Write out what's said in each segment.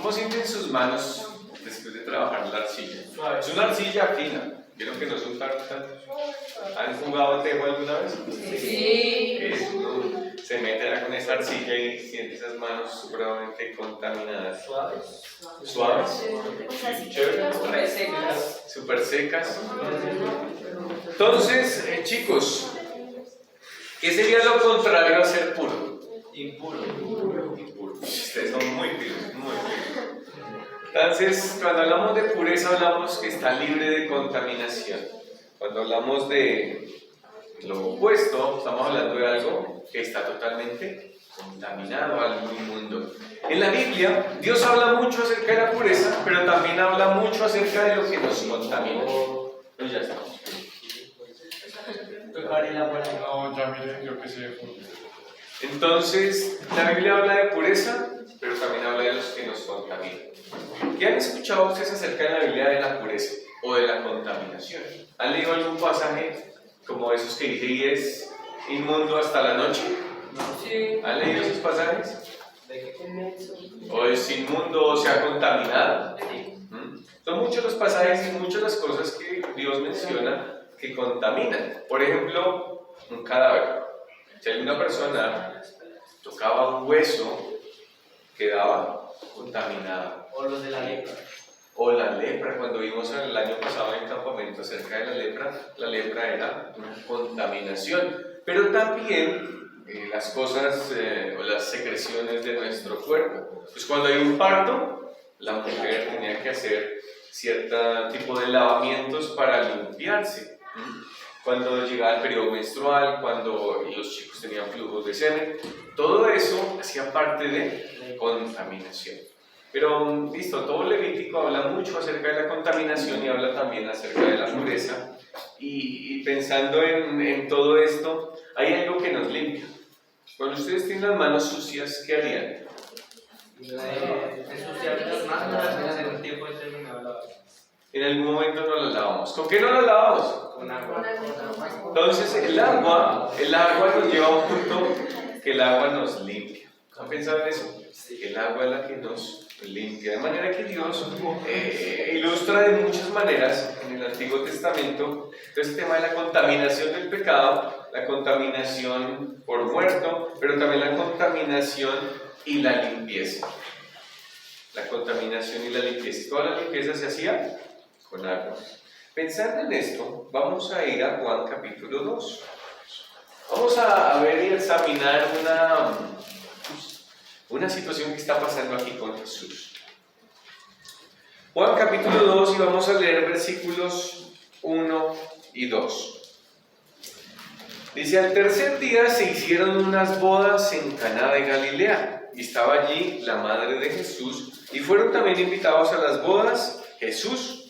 ¿Cómo sienten sus manos después de trabajar la arcilla? Es una arcilla fina. ¿Vieron que no es un tartán? ¿Han jugado tejo alguna vez? Sí. Se meten con esa arcilla y sienten esas manos supremamente contaminadas. Suaves. ¿Suaves? Chévere. Súper secas. Entonces, chicos, ¿qué sería lo contrario a ser puro? Impuro. Impuro. Ustedes son muy puros, muy puros. Entonces, cuando hablamos de pureza, hablamos que está libre de contaminación. Cuando hablamos de lo opuesto, estamos hablando de algo que está totalmente contaminado, algo inmundo. En la Biblia, Dios habla mucho acerca de la pureza, pero también habla mucho acerca de lo que nos contamina. Pues ya estamos. No, ya miren, yo qué sé. Entonces, la Biblia habla de pureza, pero también habla de los que nos contaminan. ¿Qué han escuchado ustedes acerca de la Biblia de la pureza o de la contaminación? ¿Han leído algún pasaje como esos que dice y es inmundo hasta la noche? Sí. ¿Han leído esos pasajes? ¿O es inmundo o se ha contaminado? Son muchos los pasajes y muchas las cosas que Dios menciona que contaminan. Por ejemplo, un cadáver. Si alguna persona tocaba un hueso, quedaba contaminada. O los de la lepra. O la lepra, cuando vimos el año pasado en el campamento acerca de la lepra era una contaminación. Pero también las cosas o las secreciones de nuestro cuerpo. Pues cuando hay un parto, la mujer tenía que hacer cierto tipo de lavamientos para limpiarse. Cuando llegaba el periodo menstrual, cuando los chicos tenían flujos de semen, todo eso hacía parte de contaminación. Pero listo, todo Levítico habla mucho acerca de la contaminación y habla también acerca de la pureza. Y pensando en todo esto, hay algo que nos limpia. Cuando ustedes tienen las manos sucias, ¿qué harían? Ensuciar las manos en un tiempo determinado. En algún momento no las lavamos. ¿Con qué no las lavamos? Con agua. Entonces el agua nos lleva a un punto que el agua nos limpia. ¿Han pensado en eso? El agua es la que nos limpia. De manera que Dios ilustra de muchas maneras en el Antiguo Testamento el tema de la contaminación del pecado, la contaminación por muerto, pero también la contaminación y la limpieza. La contaminación y la limpieza. Toda la limpieza se hacía con agua. Pensando en esto, vamos a ir a Juan capítulo 2. Vamos a ver y examinar una situación que está pasando aquí con Jesús. Juan capítulo 2 y vamos a leer versículos 1 y 2. Dice, al tercer día se hicieron unas bodas en Caná de Galilea y estaba allí la madre de Jesús y fueron también invitados a las bodas Jesús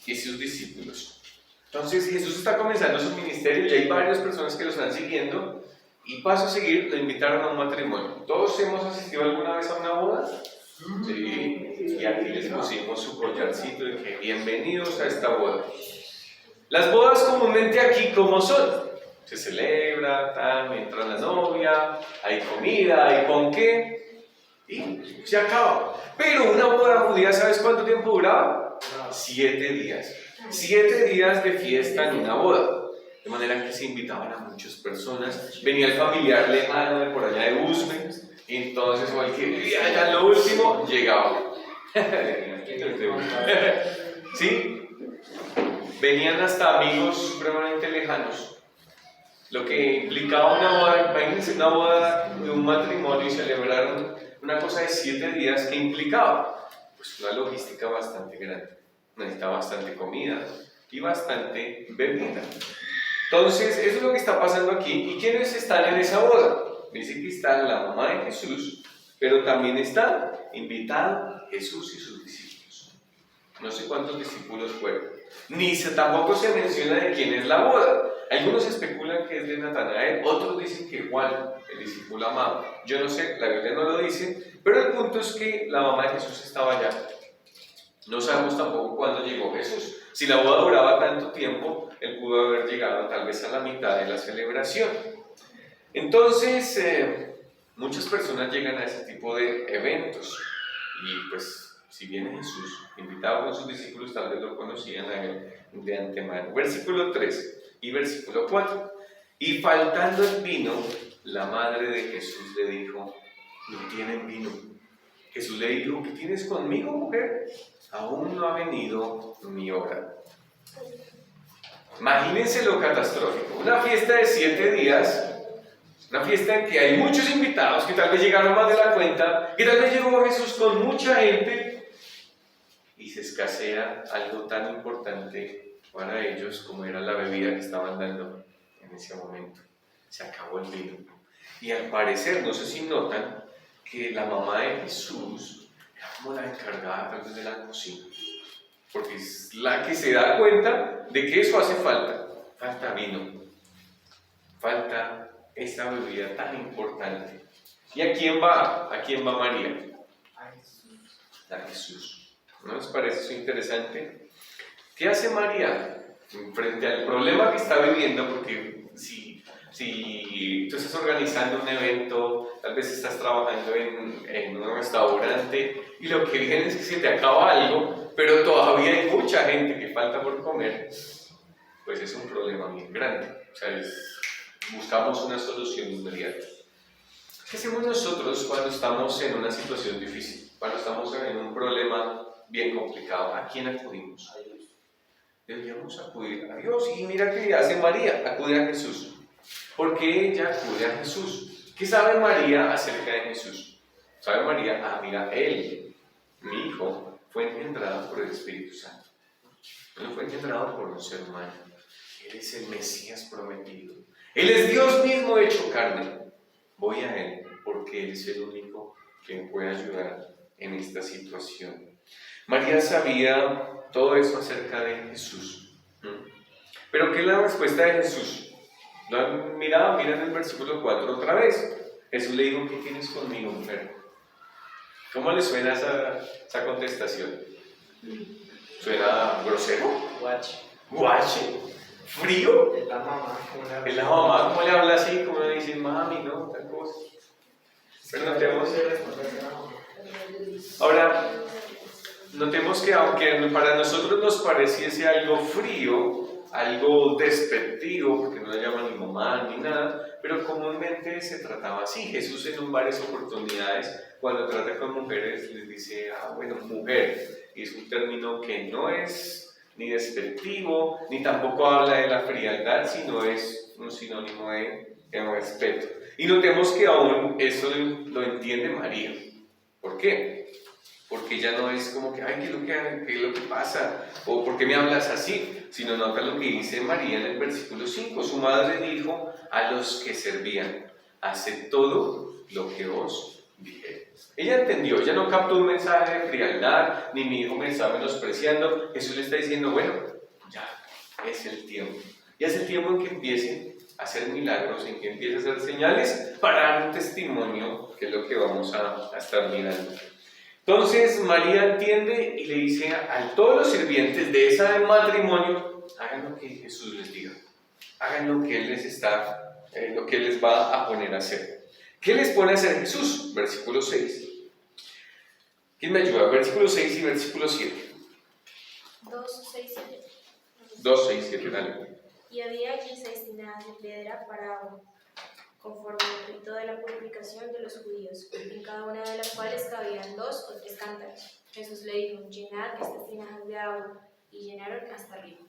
y sus discípulos. Entonces Jesús está comenzando su ministerio y hay varias personas que lo están siguiendo y paso a seguir, lo invitaron a un matrimonio. ¿Todos hemos asistido alguna vez a una boda? Sí, y aquí les pusimos su collarcito de que bienvenidos a esta boda. Las bodas comúnmente aquí, ¿cómo son? Se celebra, entra la novia, hay comida, hay ponqué y se acaba. Pero una boda judía, ¿sabes cuánto tiempo duraba? 7 días. 7 días de fiesta en una boda. De manera que se invitaban a muchas personas. Venía el familiar lejano de por allá de Usme. Y entonces cualquier día, ya lo último, llegaba. ¿Sí? Venían hasta amigos supremamente lejanos. Lo que implicaba una boda, imagínense una boda de un matrimonio y celebraron una cosa de 7 días que implicaba pues una logística bastante grande. Necesitaba bastante comida y bastante bebida. Entonces, eso es lo que está pasando aquí. ¿Y quiénes están en esa boda? Dice que está la mamá de Jesús, pero también está invitado Jesús y sus discípulos. No sé cuántos discípulos fueron. Tampoco se menciona de quién es la boda. Algunos especulan que es de Natanael, otros dicen que Juan, el discípulo amado. Yo no sé, la Biblia no lo dice, pero el punto es que la mamá de Jesús estaba allá. No sabemos tampoco cuándo llegó Jesús. Si la boda duraba tanto tiempo, él pudo haber llegado tal vez a la mitad de la celebración. Entonces, muchas personas llegan a ese tipo de eventos y pues Si viene Jesús, invitado con sus discípulos, tal vez lo conocían a él de antemano. Versículo 3 y versículo 4. Y faltando el vino, la madre de Jesús le dijo, no tienen vino. Jesús le dijo, ¿qué tienes conmigo, mujer? Aún no ha venido mi hora. Imagínense lo catastrófico. Una fiesta de 7 días, una fiesta en que hay muchos invitados, que tal vez llegaron más de la cuenta, que tal vez llegó Jesús con mucha gente, y se escasea algo tan importante para ellos como era la bebida que estaban dando en ese momento. Se acabó el vino. Y al parecer, no sé si notan, que la mamá de Jesús era como la encargada tal vez de la cocina, porque es la que se da cuenta de que eso hace falta. Falta vino, falta esa bebida tan importante. ¿Y a quién va? ¿A quién va María? A Jesús. ¿No les parece eso interesante? ¿Qué hace María frente al problema que está viviendo? Porque si tú estás organizando un evento, tal vez estás trabajando en un restaurante y lo que viene es que se te acaba algo, pero todavía hay mucha gente que falta por comer, pues es un problema bien grande. O sea, buscamos una solución inmediata. ¿Qué hacemos nosotros cuando estamos en una situación difícil? Cuando estamos en un problema bien complicado, ¿a quién acudimos? Deberíamos acudir a Dios. Y mira qué hace María, acude a Jesús. ¿Por qué ella acude a Jesús? ¿Qué sabe María acerca de Jesús? ¿Sabe María? Mira, él, mi hijo, fue engendrado por el Espíritu Santo. Él no fue engendrado por un ser humano. Él es el Mesías prometido. Él es Dios mismo hecho carne. Voy a Él porque Él es el único que me puede ayudar en esta situación. María sabía todo eso acerca de Jesús. Pero ¿qué es la respuesta de Jesús? ¿Lo han mirado? Miren el versículo 4 otra vez. Jesús le dijo, ¿qué tienes conmigo, mujer? ¿Cómo le suena esa contestación? ¿Suena grosero? Guache. ¿Guache? ¿Frío? Es la mamá. Es la mamá, ¿cómo le habla así? ¿Cómo le dice, mami, no? Tal cosa. Pero notemos. Ahora, notemos que aunque para nosotros nos pareciese algo frío, algo despectivo, porque no la llaman ni mamá ni nada, pero comúnmente se trataba así. Jesús en varias oportunidades, cuando trata con mujeres, les dice, bueno, mujer, y es un término que no es ni despectivo, ni tampoco habla de la frialdad, sino es un sinónimo de respeto. Y notemos que aún eso lo entiende María. ¿Por qué? Porque ella no es como que, ay, ¿qué es lo que pasa? O ¿por qué me hablas así? Sino nota lo que dice María en el versículo 5. Su madre dijo a los que servían, haced todo lo que os dije. Ella entendió, ella no captó un mensaje de frialdad, ni mi hijo me está menospreciando. Jesús le está diciendo, bueno, ya, es el tiempo. Ya es el tiempo en que empiecen a hacer milagros, en que empiecen a hacer señales para dar un testimonio, que es lo que vamos a estar mirando. Entonces María entiende y le dice a todos los sirvientes de ese matrimonio, hagan lo que Jesús les diga, hagan lo que Él lo que Él les va a poner a hacer. ¿Qué les pone a hacer Jesús? Versículo 6. ¿Quién me ayuda? Versículo 6 y versículo 7. 2, 6, 7. 2, 6, 7, dale. Y había allí 6 tinajas de piedra para agua, conforme al rito de la purificación de los judíos, en cada una de las cuales cabían 2 o 3 cántaros. Jesús le dijo, llenad estas tinajas de agua, y llenaron hasta arriba.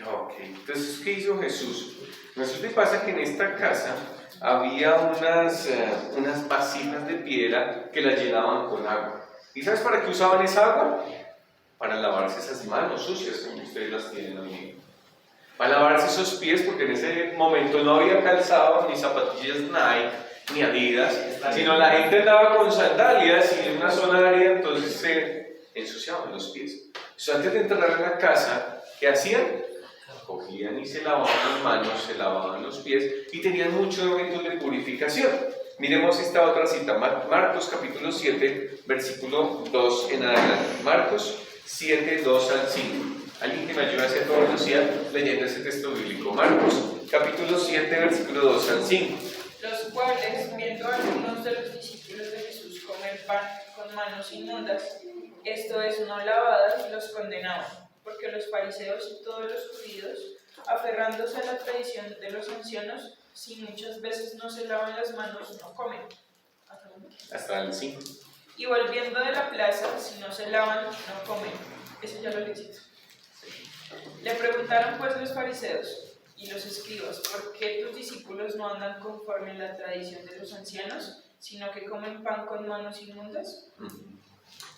Ok, entonces, ¿qué hizo Jesús? Resulta que pasa que en esta casa había unas vasijas de piedra que las llenaban con agua. ¿Y sabes para qué usaban esa agua? Para lavarse esas manos sucias, como ustedes las tienen hoy. Para lavarse esos pies, porque en ese momento no había calzado, ni zapatillas Nike, ni Adidas, sino la gente andaba con sandalias y en una zona árida, entonces se ensuciaban los pies. Entonces, antes de entrar a la casa, ¿qué hacían? Cogían y se lavaban las manos, se lavaban los pies y tenían muchos ritos de purificación. Miremos esta otra cita, Marcos capítulo 7, versículo 2 en adelante. Marcos 7, 2 al 5. Alguien que me ayude a hacer toda velocidad leyendo ese texto bíblico. Marcos capítulo 7, versículo 2 al 5. Los cuales, viendo a algunos de los discípulos de Jesús comer pan con manos inmundas, esto es, no lavadas, los condenaban, porque los fariseos y todos los judíos, aferrándose a la tradición de los ancianos, si muchas veces no se lavan las manos, no comen. ¿Hasta dónde? Hasta el 5. Y volviendo de la plaza, si no se lavan, no comen. Eso ya lo leí. Le preguntaron pues los fariseos y los escribas, ¿por qué tus discípulos no andan conforme a la tradición de los ancianos, sino que comen pan con manos inmundas?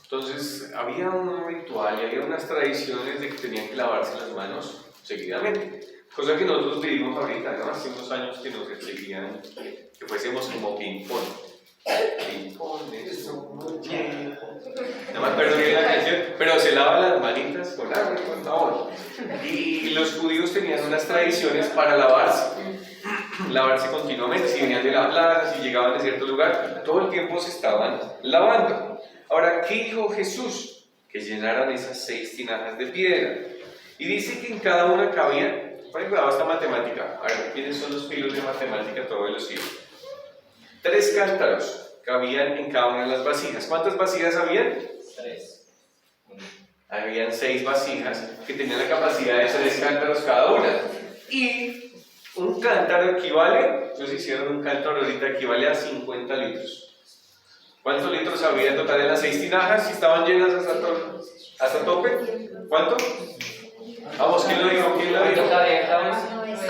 Entonces, había un ritual y había unas tradiciones de que tenían que lavarse las manos seguidamente. Cosa que nosotros vivimos ahorita, ¿no? Hace unos años que nos exigían que fuésemos como ping-pong. Ping-pong, eso, muy bien. No me acuerdo bien la canción, pero se lava las manitas con agua y con jabón. Y los judíos tenían unas tradiciones para lavarse continuamente. Si venían de la plaza, si llegaban a cierto lugar, todo el tiempo se estaban lavando. Ahora, ¿qué dijo Jesús? Que llenaran esas 6 tinajas de piedra. Y dice que en cada una cabía, por ejemplo, esta matemática. A ver, ¿quiénes son los pilos de matemática? Todos los siglos. 3 cántaros cabían en cada una de las vasijas. ¿Cuántas vasijas habían? 3. Habían 6 vasijas que tenían la capacidad de 3 cántaros cada una. Y un cántaro equivale, entonces hicieron un cántaro ahorita, equivale a 50 litros. ¿Cuántos litros había en total en las 6 tinajas? Si estaban llenas hasta tope. ¿Cuánto? Vamos, ¿quién lo dijo? ¿Quién lo dijo?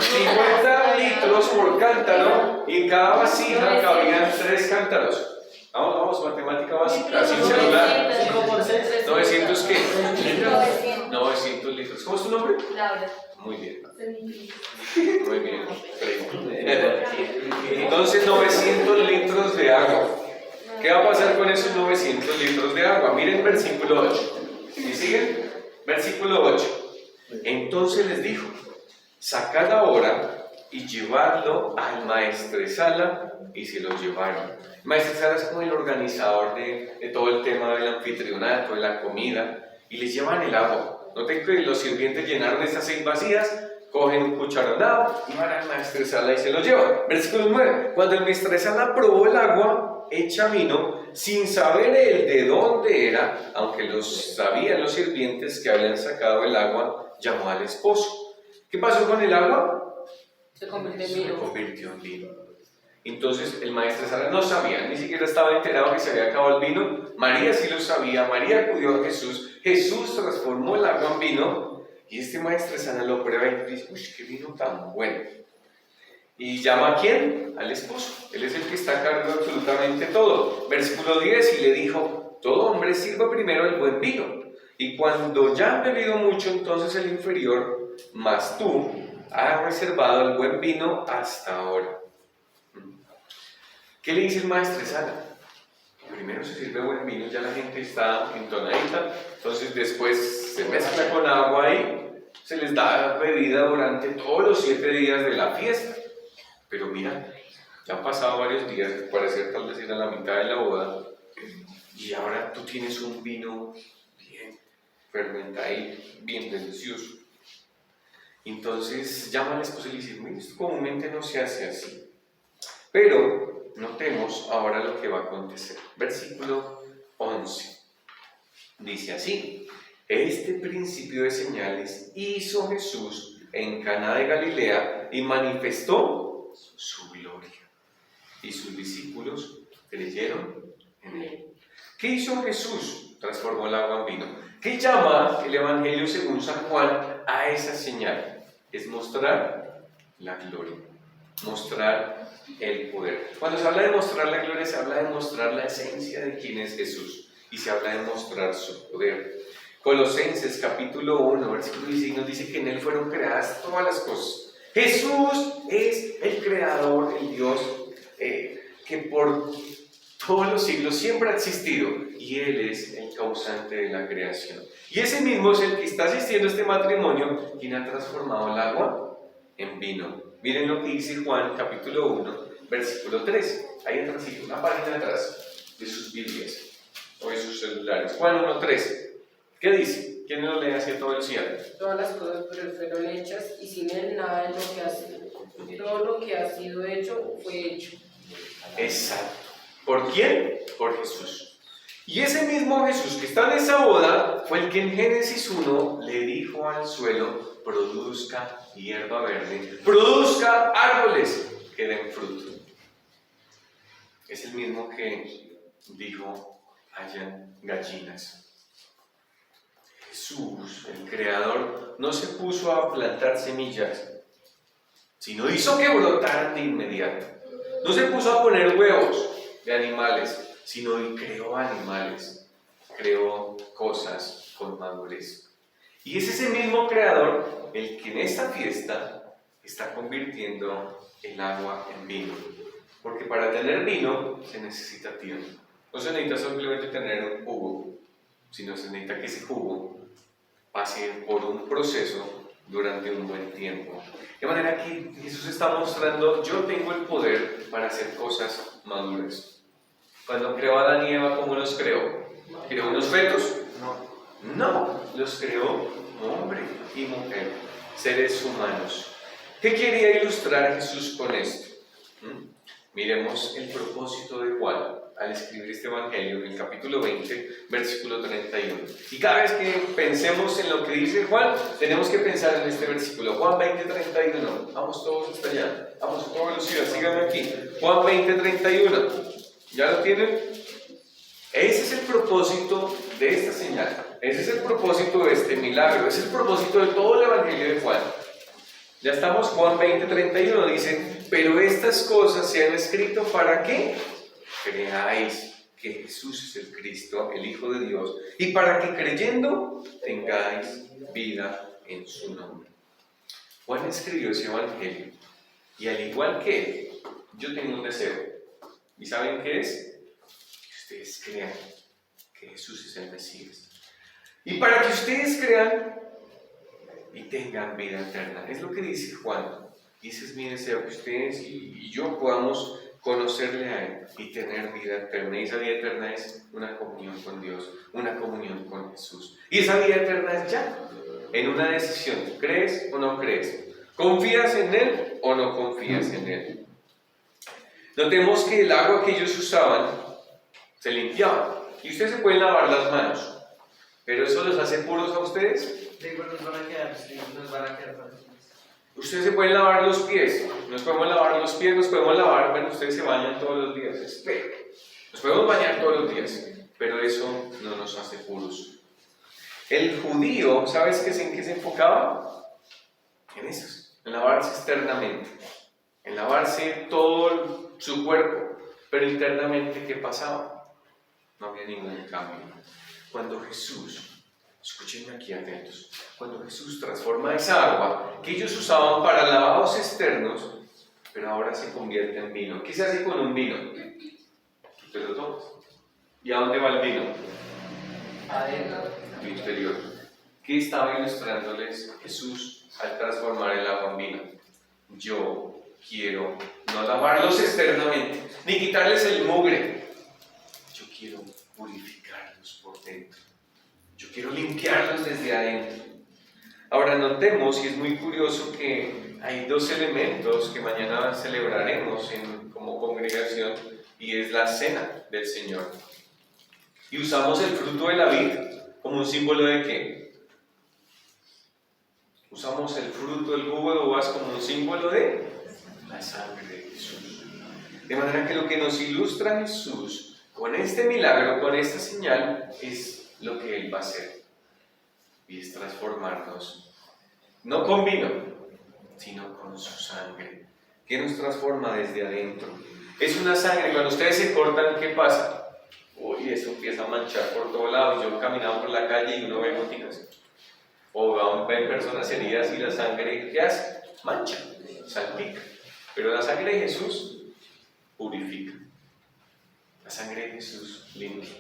50 litros por cántaro y en cada vasija cabían 3 cántaros. Vamos, matemática básica, sin celular. 900 qué? 900 litros. ¿Cómo es tu nombre? Laura. Muy bien. Muy bien. Entonces 900 litros de agua. ¿Qué va a pasar con esos 900 litros de agua? Miren versículo 8. ¿Sí siguen? Versículo 8. Entonces les dijo, sacad ahora y llevadlo al maestresala, y se lo llevaron. El maestresala es como el organizador de todo el tema del anfitrionato, de la comida, y les llevan el agua. Noten que los sirvientes llenaron estas 6 vasijas, cogen un cucharonado y van al maestresala y se lo llevan. Versículo 9. Cuando el maestresala probó el agua hecha vino, sin saber él de dónde era, aunque los sabían los sirvientes que habían sacado el agua, llamó al esposo. ¿Qué pasó con el agua? Se convirtió en Se vino. convirtió en vino. Entonces el maestresala no sabía, ni siquiera estaba enterado que se había acabado el vino. María sí lo sabía, María acudió a Jesús, Jesús transformó el agua en vino, y este maestresala lo prueba y dice, uy, qué vino tan bueno. ¿Y llama a quién? Al esposo. Él es el que está a cargo de absolutamente todo. Versículo 10, y le dijo, todo hombre sirva primero el buen vino, y cuando ya han bebido mucho, entonces el inferior, mas tú has reservado el buen vino hasta ahora. ¿Qué le dice el maestresala? Primero se sirve buen vino, ya la gente está entonadita, entonces después se mezcla con agua y se les da bebida durante todos los 7 días de la fiesta. Pero mira, ya han pasado varios días, parecer tal vez ir a la mitad de la boda, y ahora tú tienes un vino bien fermentado, bien delicioso. Entonces llama al esposo y le dice, mira, esto comúnmente no se hace así. Pero notemos ahora lo que va a acontecer. Versículo 11. Dice así, este principio de señales hizo Jesús en Caná de Galilea y manifestó su gloria. Y sus discípulos creyeron en él. ¿Qué hizo Jesús? Transformó el agua en vino. ¿Qué llama el Evangelio según San Juan a esa señal? Es mostrar la gloria, mostrar el poder. Cuando se habla de mostrar la gloria, se habla de mostrar la esencia de quién es Jesús y se habla de mostrar su poder. Colosenses capítulo 1, versículo 16 nos dice que en él fueron creadas todas las cosas. Jesús es el creador, el Dios que por todos los siglos siempre ha existido, y él es el causante de la creación. Y ese mismo es el que está asistiendo a este matrimonio, quien ha transformado el agua en vino. Miren lo que dice Juan capítulo 1, versículo 3. Ahí atrás, una página atrás de sus Biblias o de sus celulares. Juan 1, 3. ¿Qué dice? ¿Quién lo lee hacia todo el cielo? Todas las cosas fueron hechas y sin él nada de lo que ha sido. Todo lo que ha sido hecho fue hecho. Exacto. ¿Por quién? Por Jesús. Y ese mismo Jesús que está en esa boda fue el que en Génesis 1 le dijo al suelo: produzca hierba verde, produzca árboles que den fruto. Es el mismo que dijo: hayan gallinas. Jesús, el Creador, no se puso a plantar semillas, sino hizo que brotaran de inmediato. No se puso a poner huevos de animales, sino creó animales, creó cosas con madurez. Y es ese mismo Creador el que en esta fiesta está convirtiendo el agua en vino. Porque para tener vino se necesita tiempo. No se necesita simplemente tener un jugo, sino se necesita que ese jugo pase por un proceso durante un buen tiempo. De manera que Jesús está mostrando: yo tengo el poder para hacer cosas maduras. Cuando creó a Adán y Eva, ¿cómo los creó? ¿Creó unos fetos? No, los creó hombre y mujer, seres humanos. ¿Qué quería ilustrar Jesús con esto? Miremos el propósito de Juan al escribir este evangelio en el capítulo 20, versículo 31. Y cada vez que pensemos en lo que dice Juan, tenemos que pensar en este versículo. Juan 20, 31. Vamos todos hasta allá. Vamos a toda velocidad, síganme aquí. Juan 20, 31. ¿Ya lo tienen? Ese es el propósito de esta señal. Ese es el propósito de este milagro. Ese es el propósito de todo el evangelio de Juan. Ya estamos, Juan 20, 31 dice: pero estas cosas se han escrito para que creáis que Jesús es el Cristo, el Hijo de Dios, y para que creyendo tengáis vida en su nombre. Juan escribió ese evangelio, y al igual que él, yo tengo un deseo. ¿Y saben qué es? Que ustedes crean que Jesús es el Mesías. Y para que ustedes crean y tengan vida eterna. Es lo que dice Juan. Y ese es mi deseo, que ustedes y yo podamos conocerle a Él y tener vida eterna. Y esa vida eterna es una comunión con Dios, una comunión con Jesús. Y esa vida eterna es ya, en una decisión. ¿Crees o no crees? ¿Confías en Él o no confías en Él? Notemos que el agua que ellos usaban se limpiaba. Y ustedes se pueden lavar las manos. ¿Pero eso los hace puros a ustedes? Digo, nos van a quedar para Ustedes se pueden lavar los pies. Nos podemos lavar los pies, nos podemos lavar, bueno, ustedes se bañan todos los días. Espera. Nos podemos bañar todos los días, pero eso no nos hace puros. El judío, ¿sabes en qué se enfocaba? En eso, en lavarse externamente, en lavarse todo su cuerpo, pero internamente, ¿qué pasaba? No había ningún cambio. Cuando Jesús, escúchenme aquí atentos, cuando Jesús transforma esa agua que ellos usaban para lavados externos, pero ahora se convierte en vino. ¿Qué se hace con un vino? Tú te lo tomas. ¿Y a dónde va el vino? adentro. A tu interior. ¿Qué estaba ilustrándoles Jesús al transformar el agua en vino? Yo quiero no lavarlos externamente, ni quitarles el mugre. Yo quiero purificarlos por dentro. Yo quiero limpiarlos desde adentro. Ahora notemos, y es muy curioso, que hay dos elementos que mañana celebraremos como congregación, y es la cena del Señor. Y usamos el fruto de la vid como un símbolo de ¿qué? Usamos el fruto del jugo de uvas como un símbolo de la sangre de Jesús. De manera que lo que nos ilustra Jesús con este milagro, con esta señal, es lo que Él va a hacer. Y es transformarnos, no con vino, sino con su sangre, que nos transforma desde adentro. Es una sangre, cuando ustedes se cortan, ¿qué pasa? Uy, eso empieza a manchar por todos lados. Yo caminaba por la calle y uno ve gotitas. O ven personas heridas y la sangre, ¿qué hace? Mancha, salpica. Pero la sangre de Jesús purifica. La sangre de Jesús limpia.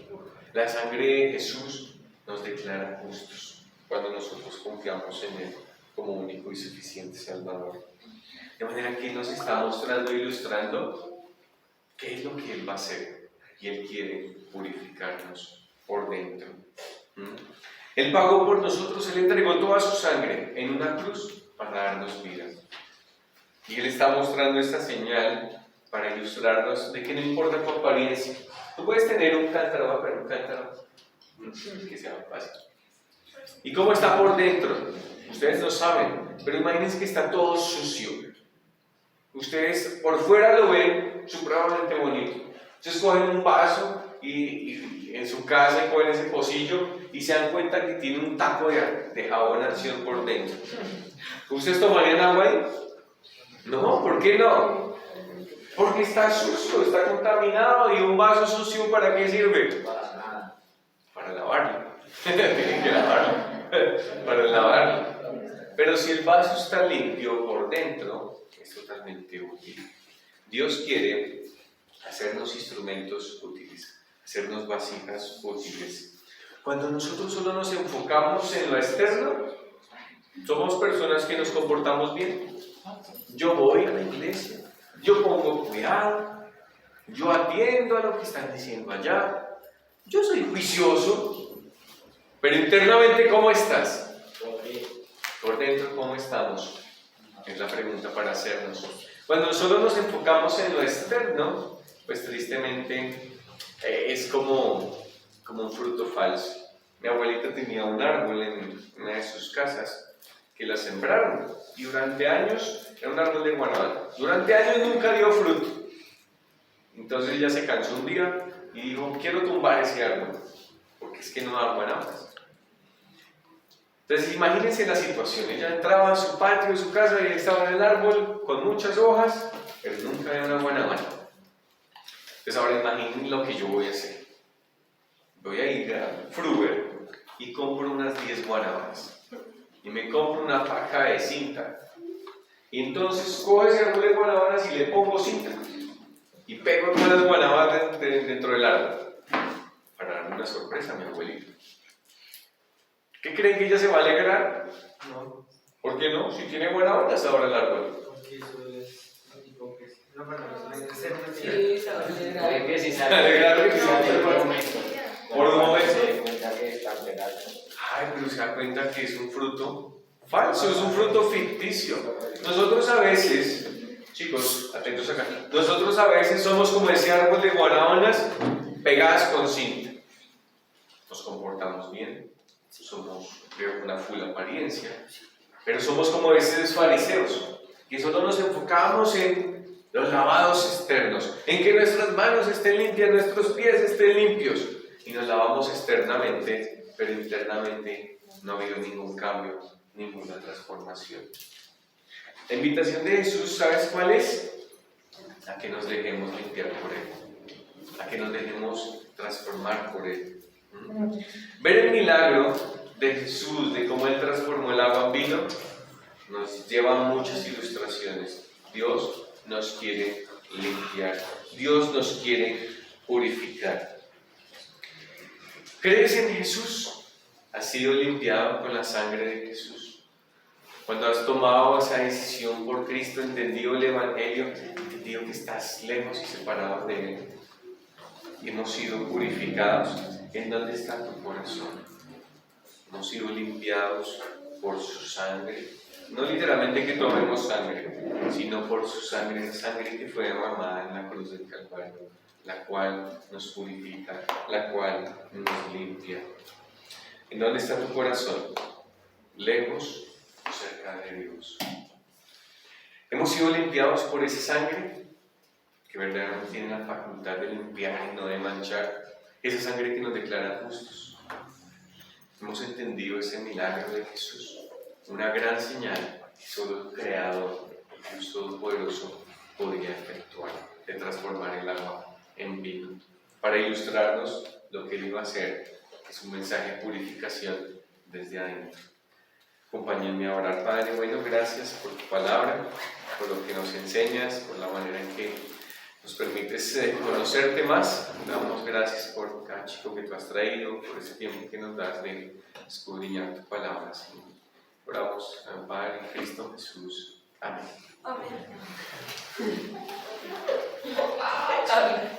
La sangre de Jesús nos declara justos cuando nosotros confiamos en Él como único y suficiente Salvador. De manera que Él nos está mostrando e ilustrando qué es lo que Él va a hacer. Y Él quiere purificarnos por dentro. Él pagó por nosotros, Él entregó toda su sangre en una cruz para darnos vida. Y Él está mostrando esta señal para ilustrarnos de que no importa tu apariencia, Tú puedes tener un cántaro, pero un cántaro que sea fácil. ¿Y cómo está por dentro? Ustedes no saben, pero imagínense que está todo sucio. Ustedes por fuera lo ven supremamente bonito. Entonces cogen un vaso y en su casa y cogen ese pocillo y se dan cuenta que tiene un taco de jabón acción por dentro. ¿Ustedes tomarían agua ahí? No, ¿por qué no? Porque está sucio, está contaminado. ¿Y un vaso sucio para qué sirve? Para nada. Para lavarlo. Tienen que lavarlo. Para lavarlo. Pero si el vaso está limpio por dentro, es totalmente útil. Dios quiere hacernos instrumentos útiles, hacernos vasijas útiles. Cuando nosotros solo nos enfocamos en lo externo, somos personas que nos comportamos bien. Yo voy a la iglesia, yo pongo cuidado, yo atiendo a lo que están diciendo allá, yo soy juicioso, pero internamente, ¿cómo estás? Por dentro, ¿cómo estamos? Es la pregunta para hacernos. Cuando solo nos enfocamos en lo externo, pues tristemente es como un fruto falso. Mi abuelita tenía un árbol en una de sus casas que la sembraron y durante años, era un árbol de guanábana, durante años nunca dio fruto. Entonces ella se cansó un día y dijo, quiero tumbar ese árbol, porque es que no da guanábanas. Entonces imagínense la situación, ella entraba a su patio, a su casa y estaba en el árbol con muchas hojas, pero nunca había una guanábana. Entonces ahora imaginen lo que yo voy a hacer. Voy a ir a Fruver y compro unas 10 guanábanas. Y me compro una faja de cinta. Y entonces cojo ese árbol de guanábanas y le pongo cinta. Y pego todas las guanábanas dentro del árbol. Para darle una sorpresa a mi abuelita. ¿Qué creen que ella se va a alegrar? No. ¿Por qué no? Si tiene guanábanas ahora el árbol. Porque eso es tipo que no, bueno, es ser Sí, se va a alegrar. Puede que si Se alegra que sale se por un momento. Por un momento. Se da cuenta que está pegado. Ay, pero se da cuenta que es un fruto falso, es un fruto ficticio. Nosotros a veces, chicos, atentos acá, nosotros a veces somos como ese árbol de guanábanas pegadas con cinta. Nos comportamos bien, somos de una full apariencia, pero somos como esos fariseos, que solo nos enfocamos en los lavados externos, en que nuestras manos estén limpias, nuestros pies estén limpios, y nos lavamos externamente, pero internamente no ha habido ningún cambio, ninguna transformación. La invitación de Jesús, ¿sabes cuál es? A que nos dejemos limpiar por Él, a que nos dejemos transformar por Él. Ver el milagro de Jesús, de cómo Él transformó el agua en vino, nos lleva a muchas ilustraciones. Dios nos quiere limpiar, Dios nos quiere purificar. ¿Crees en Jesús? ¿Has sido limpiado con la sangre de Jesús? Cuando has tomado esa decisión por Cristo, entendido el Evangelio, entendido que estás lejos y separado de Él, y hemos sido purificados. ¿En dónde está tu corazón? Hemos sido limpiados por su sangre. No literalmente que tomemos sangre, sino por su sangre, esa sangre que fue derramada en la cruz del Calvario, la cual nos purifica, la cual nos limpia. ¿En dónde está tu corazón? ¿Lejos o cerca de Dios? Hemos sido limpiados por esa sangre que verdaderamente tiene la facultad de limpiar y no de manchar, esa sangre que nos declara justos. Hemos entendido ese milagro de Jesús, una gran señal que solo el Creador, el Dios Todopoderoso, podía efectuar, de transformar el agua en vino, para ilustrarnos lo que Él iba a hacer, que es un mensaje de purificación desde adentro. Acompáñenme a orar. Padre, bueno, gracias por tu palabra, por lo que nos enseñas, por la manera en que nos permites conocerte más. Damos gracias por cada chico que tú has traído, por ese tiempo que nos das de escudriñar tu palabra, Señor. Oramos al Padre en Cristo Jesús. Amén. Amén. Amén.